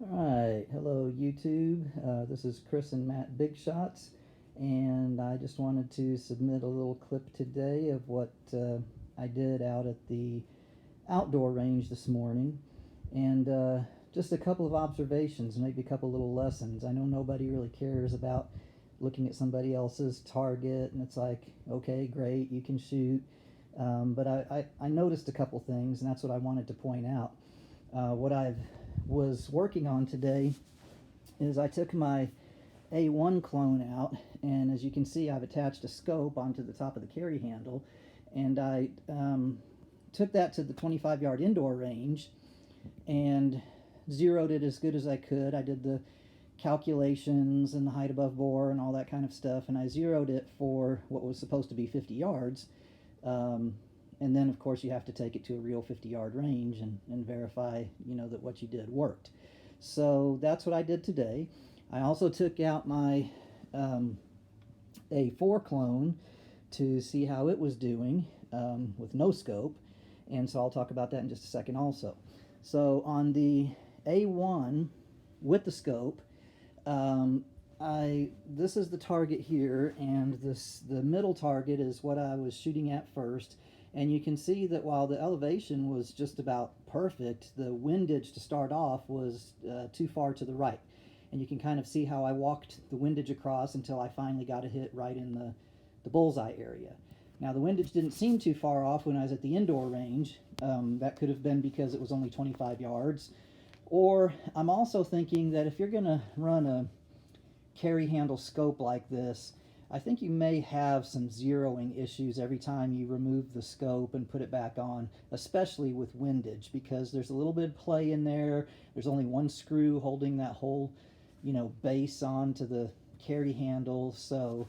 Alright, hello YouTube. This is Chris and Matt Big Shots, and I just wanted to submit a little clip today of what I did out at the outdoor range this morning, and just a couple of observations, maybe a couple little lessons. I know nobody really cares about looking at somebody else's target, and it's like, okay, great, you can shoot, but I noticed a couple things, and that's what I wanted to point out. What I was working on today is I took my A1 clone out, and as you can see, I've attached a scope onto the top of the carry handle, and I took that to the 25-yard indoor range and zeroed it as good as I could. I did the calculations and the height above bore and all that kind of stuff, and I zeroed it for what was supposed to be 50 yards. And then, of course, you have to take it to a real 50-yard range and verify, that what you did worked. So that's what I did today. I also took out my A4 clone to see how it was doing with no scope, and so I'll talk about that in just a second also. So on the A1 with the scope, this is the target here, and the middle target is what I was shooting at first. And you can see that while the elevation was just about perfect, the windage to start off was too far to the right. And you can kind of see how I walked the windage across until I finally got a hit right in the bullseye area. Now the windage didn't seem too far off when I was at the indoor range. That could have been because it was only 25 yards. Or I'm also thinking that if you're going to run a carry handle scope like this, I think you may have some zeroing issues every time you remove the scope and put it back on, especially with windage, because there's a little bit of play in there. There's only one screw holding that whole, base onto the carry handle, so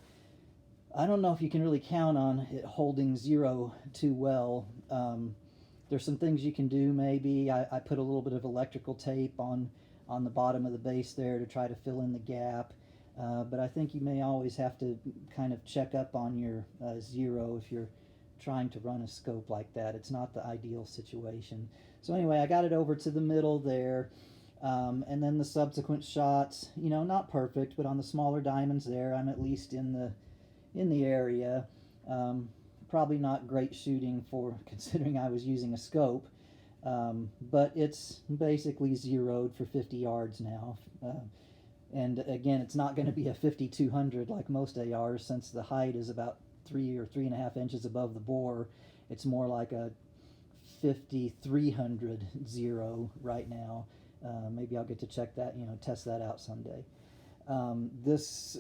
I don't know if you can really count on it holding zero too well. There's some things you can do. Maybe I put a little bit of electrical tape on the bottom of the base there to try to fill in the gap. But I think you may always have to kind of check up on your zero if you're trying to run a scope like that. It's not the ideal situation. So anyway, I got it over to the middle there. And then the subsequent shots, not perfect, but on the smaller diamonds there, I'm at least in the area. Probably not great shooting for considering I was using a scope. But it's basically zeroed for 50 yards now. And again, it's not going to be a 5200 like most ARs, since the height is about 3 or 3.5 inches above the bore. It's more like a 5300 zero right now. Maybe I'll get to check that, test that out someday. This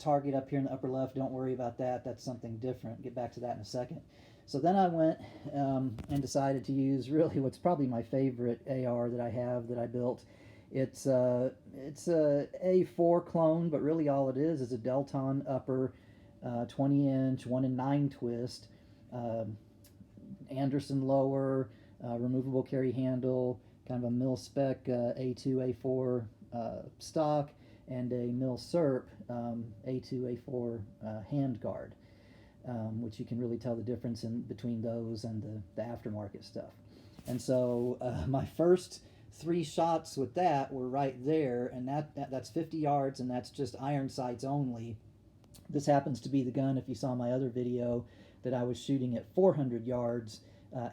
target up here in the upper left, don't worry about that. That's something different. Get back to that in a second. So then I went and decided to use really what's probably my favorite AR that I have that I built. It's a A4 clone, but really all it is a Delton upper 20-inch 1 in 9 twist, Anderson lower, removable carry handle, kind of a mil-spec A2 A4 stock, and a mil-serp A2 A4 hand guard, which you can really tell the difference in between those and the aftermarket stuff. And so my first 3 shots with that were right there, and that's 50 yards, and that's just iron sights only. This happens to be the gun, if you saw my other video, that I was shooting at 400 yards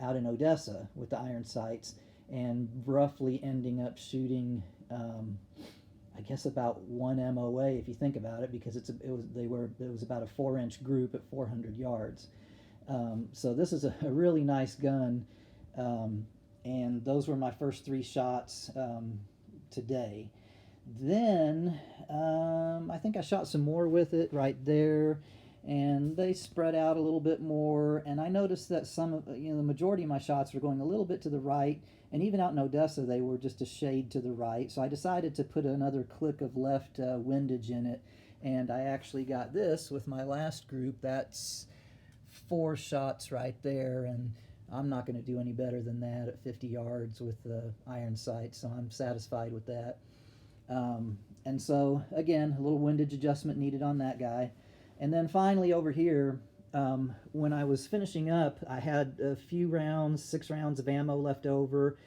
out in Odessa with the iron sights, and roughly ending up shooting I guess about 1 MOA if you think about it, because it was about a 4-inch group at 400 yards. So this is a really nice gun. And those were my first 3 shots today. Then I think I shot some more with it right there, and they spread out a little bit more. And I noticed that the majority of my shots were going a little bit to the right, and even out in Odessa they were just a shade to the right. So I decided to put another click of left windage in it, and I actually got this with my last group. That's 4 shots right there, and I'm not going to do any better than that at 50 yards with the iron sight, so I'm satisfied with that. And so, again, a little windage adjustment needed on that guy. And then finally over here, when I was finishing up, I had a few rounds, 6 rounds of ammo left over,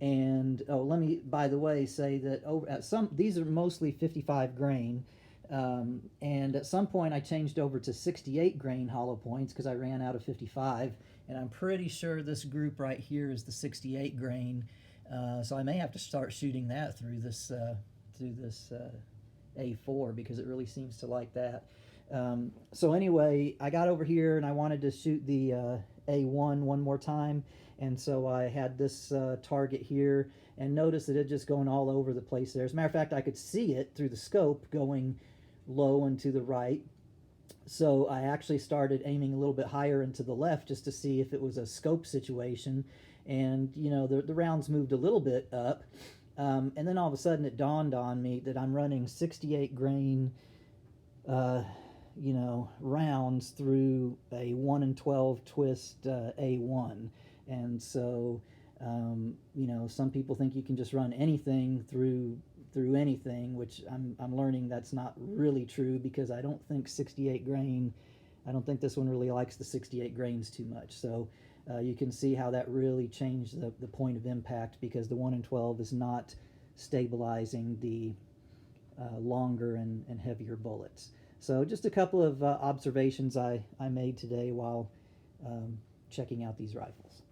And oh, let me, by the way, say that over at some, these are mostly 55 grain. And at some point I changed over to 68 grain hollow points because I ran out of 55, and I'm pretty sure this group right here is the 68 grain. So I may have to start shooting that through this A4 because it really seems to like that. So anyway, I got over here and I wanted to shoot the A1 one more time, and so I had this target here, and notice that it just going all over the place there. As a matter of fact, I could see it through the scope going low and to the right. So I actually started aiming a little bit higher and to the left just to see if it was a scope situation. And, you know, the rounds moved a little bit up. And then all of a sudden it dawned on me that I'm running 68 grain, rounds through a 1 in 12 twist A1. And so, some people think you can just run anything through anything, which I'm learning that's not really true, because I don't think 68 grain, I don't think this one really likes the 68 grains too much. So you can see how that really changed the point of impact, because the 1 in 12 is not stabilizing the longer and heavier bullets. So just a couple of observations I made today while checking out these rifles.